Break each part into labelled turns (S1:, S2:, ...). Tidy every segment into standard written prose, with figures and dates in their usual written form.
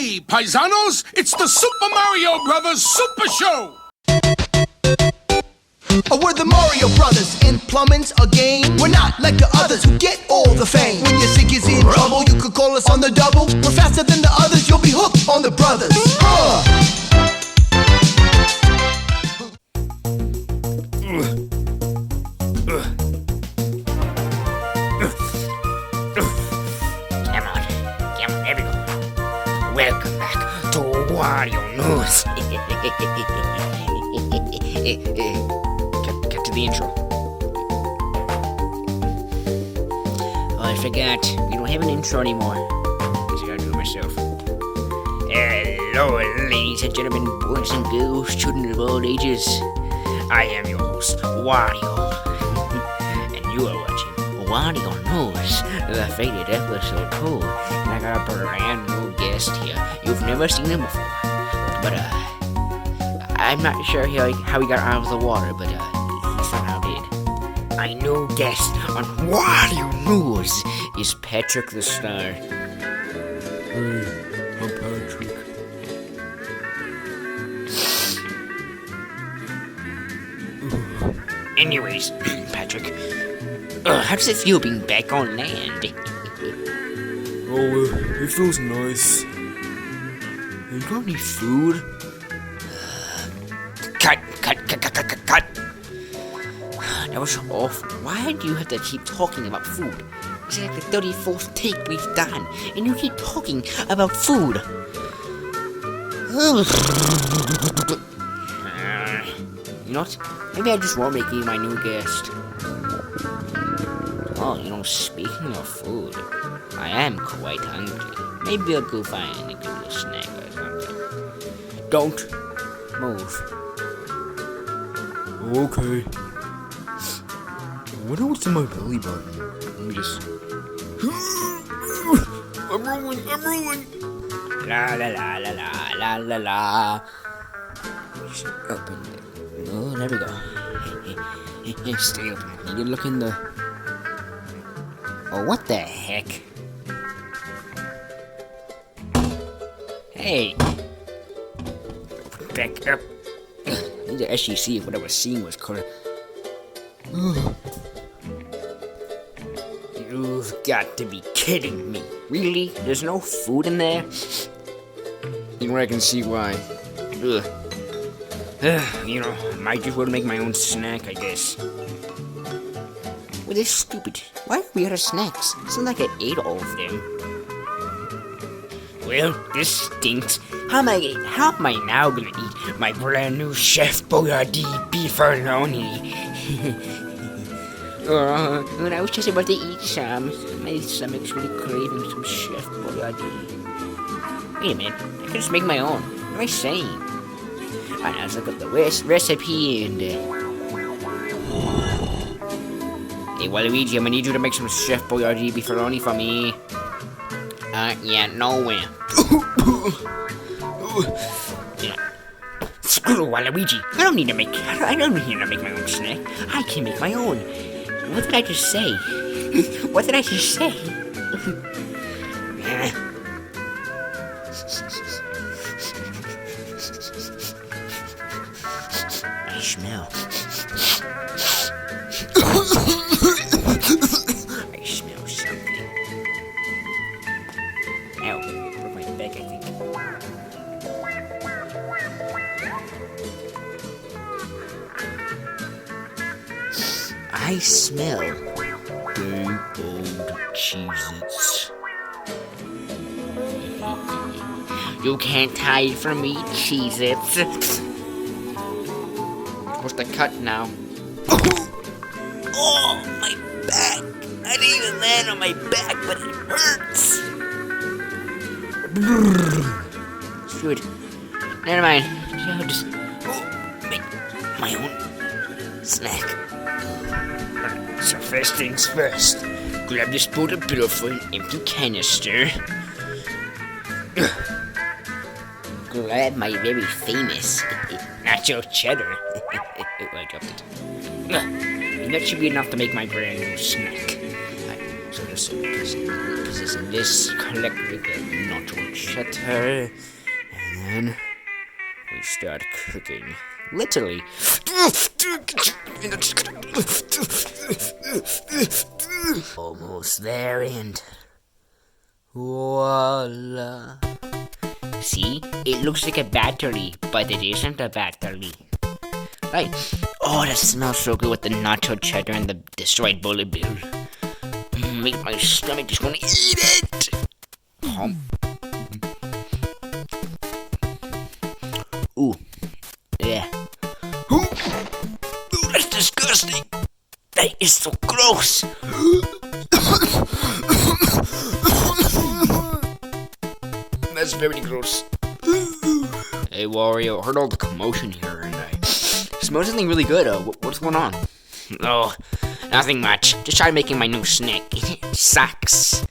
S1: Hey, paisanos, it's the Super Mario Brothers Super Show!
S2: We're the Mario Brothers, and plumbing's a game. We're not like the others who get all the fame. When your sink is in trouble, you could call us on the double. We're faster than the others, you'll be hooked on the brothers.
S3: Come on, there we go. Welcome back to Wario News. Cut to the intro. Oh, I forgot. We don't have an intro anymore. Guess I gotta do it myself. Hello, ladies and gentlemen, boys and girls, children of all ages. I am your host, Wario. And you are watching Wario News, the faded episode 2. And I got a brand new guest here. You've never seen him before. But, I'm not sure how he got out of the water, but, he somehow did. My new guest on Wario News is Patrick the Star.
S4: Hey, I'm Patrick.
S3: Anyways, Patrick, how does it feel being back on land?
S4: Oh, it feels nice.
S3: You got any food? Cut! That was awful. Why do you have to keep talking about food? It's like the 34th take we've done, and you keep talking about food. You know what? Maybe I just won't make you my new guest. Oh, speaking of food, I am quite hungry. Maybe I'll go find a good little snack or something. Don't move.
S4: Okay. I wonder what's in my belly button. Let me just... I'm rolling!
S3: La la la la la la la la. Just open it. Oh, there we go. Stay open. You need to look in the... Oh, what the heck? Hey! Back up. I need to actually see if what I was seeing was correct. You've got to be kidding me. Really? There's no food in there? I can see why. Might just want to make my own snack, I guess. Well, this is stupid. Why are we out of snacks? It's not like I ate all of them. Well, this stinks. How am I now gonna eat my brand new Chef Boyardee beefaroni? When I was just about to eat some, my stomach's really craving some Chef Boyardee. Wait a minute, I can just make my own. What am I saying? Alright, let's look up the recipe and... Hey, Waluigi, I'm gonna need you to make some Chef Boyardee beefaroni for me. Yeah, nowhere. Screw Waluigi. I don't need to make my own snack. I can make my own. What did I just say? What did I just say? I smell. I smell something. Ow, broke my back, I think. I smell big old Cheez-Its. You can't hide from me, Cheez-Its. Supposed to cut now. Oh, my back! I didn't even land on my back, but it hurts. Screw it. Never mind. I'll just make my own snack. So first things first, grab this butterbeer for an empty canister. Grab my very famous nacho cheddar. Oh, I dropped it. And that should be enough to make my brand new snack. Right, so possessing this, collect the nacho cheddar, and then we start cooking. Literally. Almost there, and voila. See? It looks like a battery, but it isn't a battery. Right. Oh, that smells so good with the nacho cheddar and the destroyed bullet bill. Make my stomach just want to eat it. Ooh. Yeah. Ooh, that's disgusting. That is so gross. That's very gross. Hey Wario, heard all the commotion here, and I smell something really good. What's going on? Oh, nothing much. Just tried making my new snack. It sucks.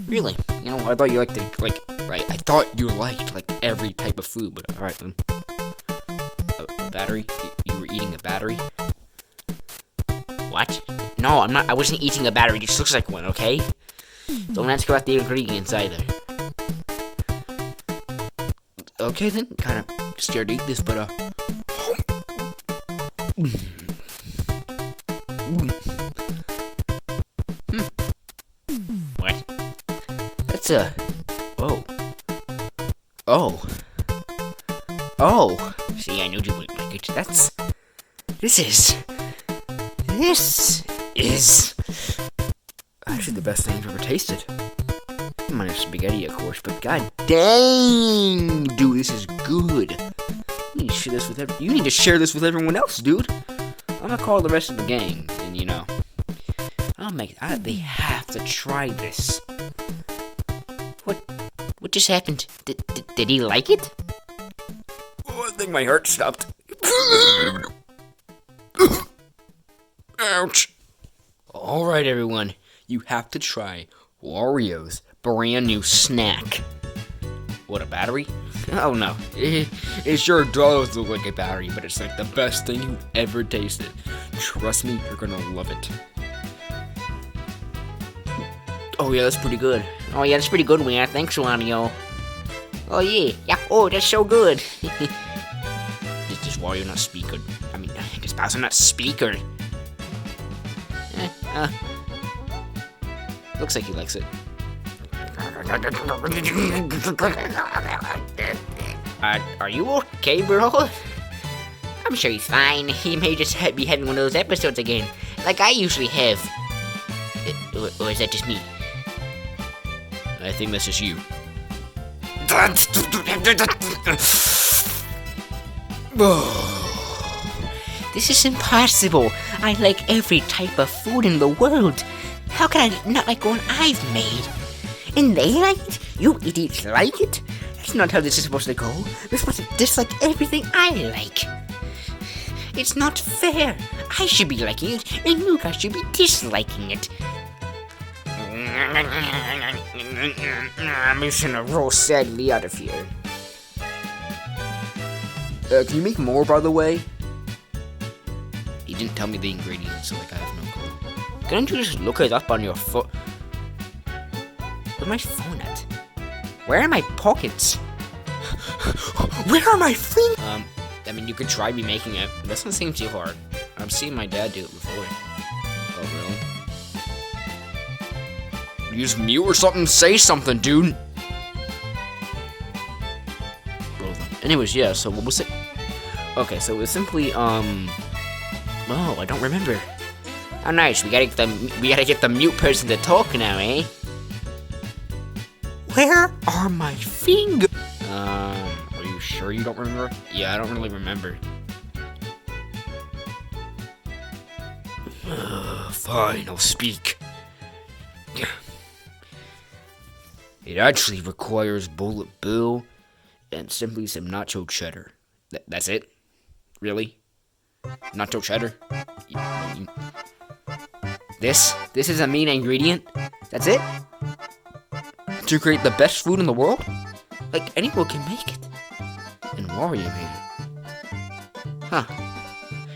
S3: Really? You know, I thought you liked right? I thought you liked every type of food, but all right then. A battery? You were eating a battery? What? No, I'm not. I wasn't eating a battery. It just looks like one. Okay? Don't ask about the ingredients either. Okay then, kind of scared to eat this, but What? That's a... Oh. See, I knew you wouldn't like it. This is actually the best thing I've ever tasted. Minus spaghetti, of course, but god dang, dude, this is good. You need to share this with everyone else, dude. I'm gonna call the rest of the gang, and you know, they have to try this. What just happened? Did he like it? Oh, I think my heart stopped. Ouch. All right, everyone, you have to try Wario's brand new snack. What, a battery? Oh no, it sure does look like a battery, but it's like the best thing you ever tasted. Trust me, you're gonna love it. Oh yeah, that's pretty good. Oh yeah, that's pretty good, man. Thanks, Wario. Oh yeah, oh that's so good. This Wario not speaker. I mean, this Bowser not speaker. Looks like he likes it. Are you okay, bro? I'm sure he's fine. He may just be having one of those episodes again, like I usually have. Or is that just me? I think that's just you. This is impossible. I like every type of food in the world. How can I not like one I've made? And they like it? You idiots like it? That's not how this is supposed to go. You're supposed to dislike everything I like. It's not fair. I should be liking it, and you guys should be disliking it. I'm just gonna roll sadly out of here. Can you make more, by the way? He didn't tell me the ingredients, so I have no clue. Couldn't you just look it up on your phone? Where's my phone at? Where are my pockets? Where are my fingers? I mean, you could try me making it. That doesn't seem too hard. I've seen my dad do it before. Oh, really? Use mute or something? Say something, dude. Anyways, yeah, so what was it? Okay, so it was simply, oh, I don't remember. Oh, nice, we gotta get the mute person to talk now, eh? Where are my fingers? Are you sure you don't remember? Yeah, I don't really remember. Fine, I'll speak. It actually requires bullet bill and simply some nacho cheddar. That's it? Really? Nacho cheddar? This is a main ingredient? That's it? To create the best food in the world? Like, anyone can make it. And Wario made it. Huh.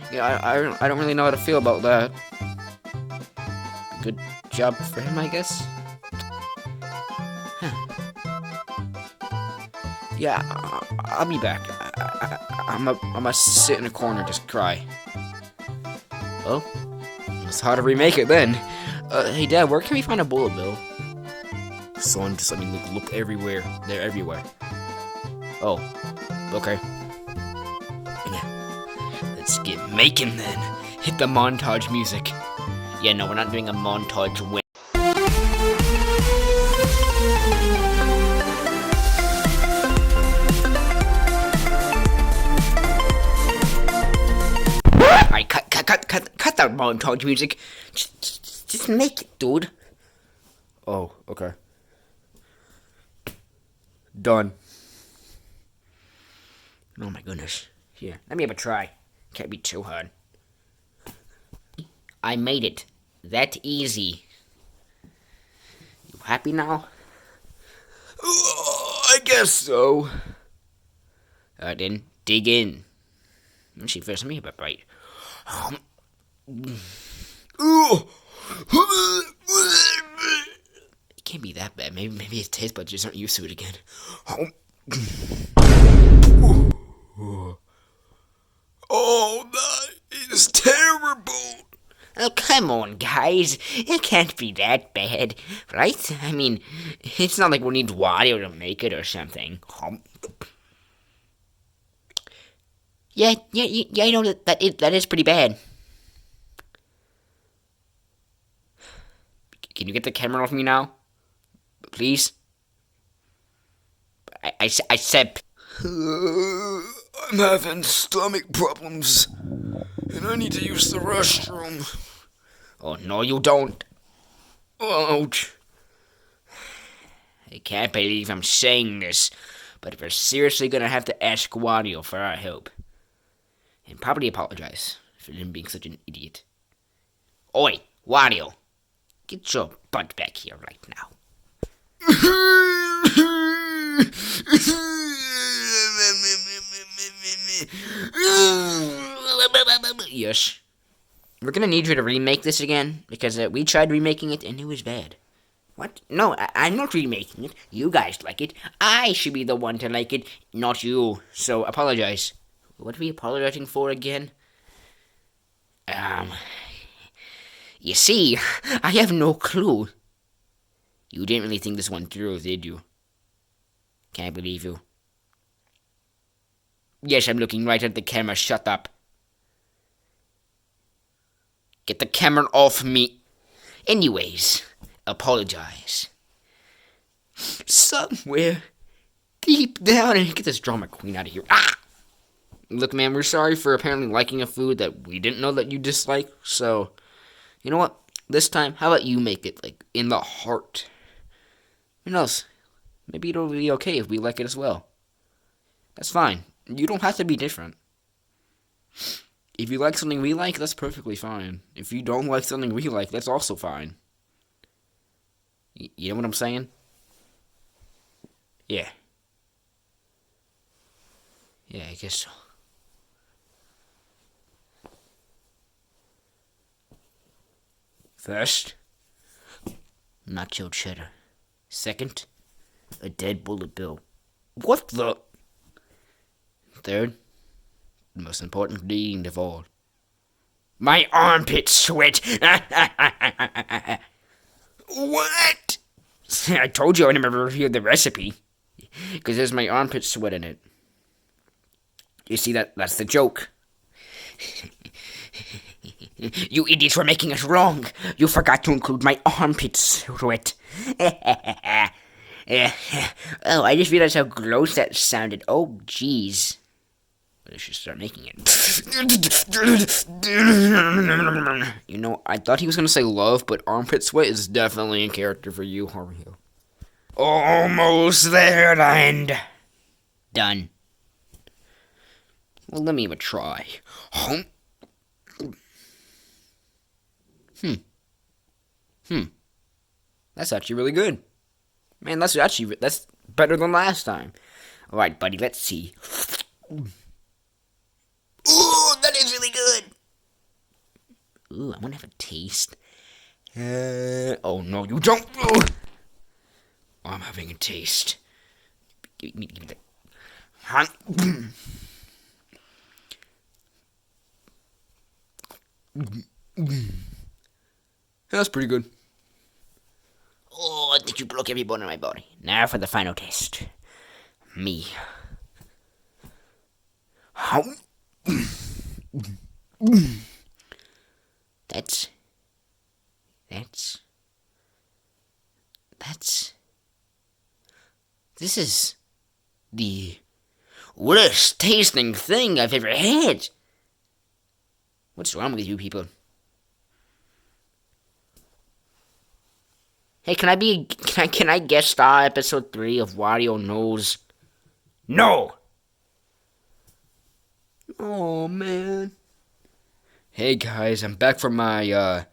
S3: Yeah, I don't really know how to feel about that. Good job for him, I guess. Huh. Yeah, I'll be back. I'm gonna sit in a corner and just cry. Oh, it's hard to remake it then. Hey Dad, where can we find a bullet bill? Son, just let me look everywhere. They're everywhere. Oh, okay. Yeah. Let's get making then. Hit the montage music. Yeah, no, we're not doing a montage win. Alright, cut that montage music. Just make it, dude. Oh, okay. Done. Oh my goodness. Here, let me have a try. Can't be too hard. I made it. That easy. You happy now? I guess so. Alright then, dig in. Actually, first let me have a bite. It can't be that bad. Maybe his taste buds just aren't used to it again. Oh, that is terrible. Oh, come on, guys. It can't be that bad, right? I mean, it's not like we need Wario to make it or something. Yeah, I know that is pretty bad. Can you get the camera off me now? Please? I said... I'm having stomach problems, and I need to use the restroom. Oh, no you don't. Ouch. I can't believe I'm saying this, but we're seriously gonna have to ask Wario for our help. And probably apologize for him being such an idiot. Oi, Wario. Get your butt back here right now. Yes. We're gonna need you to remake this again, because we tried remaking it and it was bad. What? No, I'm not remaking it. You guys like it. I should be the one to like it, not you. So, apologize. What are we apologizing for again? You see, I have no clue. You didn't really think this one through, did you? Can't believe you. Yes, I'm looking right at the camera. Shut up. Get the camera off me. Anyways, apologize. Somewhere deep down, and get this drama queen out of here. Ah! Look, man, we're sorry for apparently liking a food that we didn't know that you dislike. So, you know what? This time, how about you make it, like, in the heart? Who knows? Maybe it'll be okay if we like it as well. That's fine. You don't have to be different. If you like something we like, that's perfectly fine. If you don't like something we like, that's also fine. You know what I'm saying? Yeah. Yeah, I guess so. First, nacho cheddar. Second, a dead bullet bill. What the? Third, the most important ingredient of all. My armpit sweat! What? I told you I never reviewed the recipe. Because there's my armpit sweat in it. You see, that's the joke. You idiots were making us wrong. You forgot to include my armpit sweat. Oh, I just realized how gross that sounded. Oh, jeez. I should start making it. You know, I thought he was going to say love, but armpit sweat is definitely a character for you, Wario. Almost there, and done. Well, let me have a try. That's actually really good. Man, that's better than last time. Alright, buddy, let's see. Ooh, that is really good. Ooh, I want to have a taste. Oh no, you don't. Oh, I'm having a taste. Give me that.
S4: That's pretty good.
S3: Oh, did you block every bone in my body? Now for the final test. Me. How? That's. This is the worst tasting thing I've ever had. What's wrong with you people? Hey, can I guest star episode 3 of Wario Knows? No!
S4: Oh man. Hey guys, I'm back from my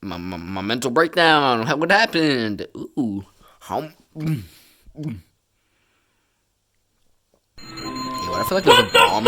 S4: my mental breakdown. What happened? Ooh.
S3: Hey, what? I feel like there's a bomb.